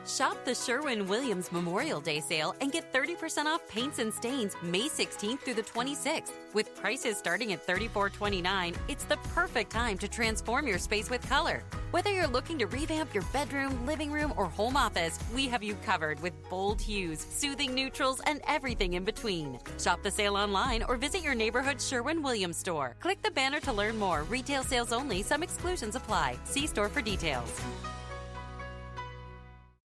Shop the Sherwin-Williams Memorial Day sale and get 30% off paints and stains May 16th through the 26th. With prices starting at $34.29, it's the perfect time to transform your space with color. Whether you're looking to revamp your bedroom, living room, or home office, we have you covered with bold hues, soothing neutrals, and everything in between. Shop the sale online or visit your neighborhood Sherwin-Williams store. Click the banner to learn more. Retail sales only. Some exclusions apply. See store for details.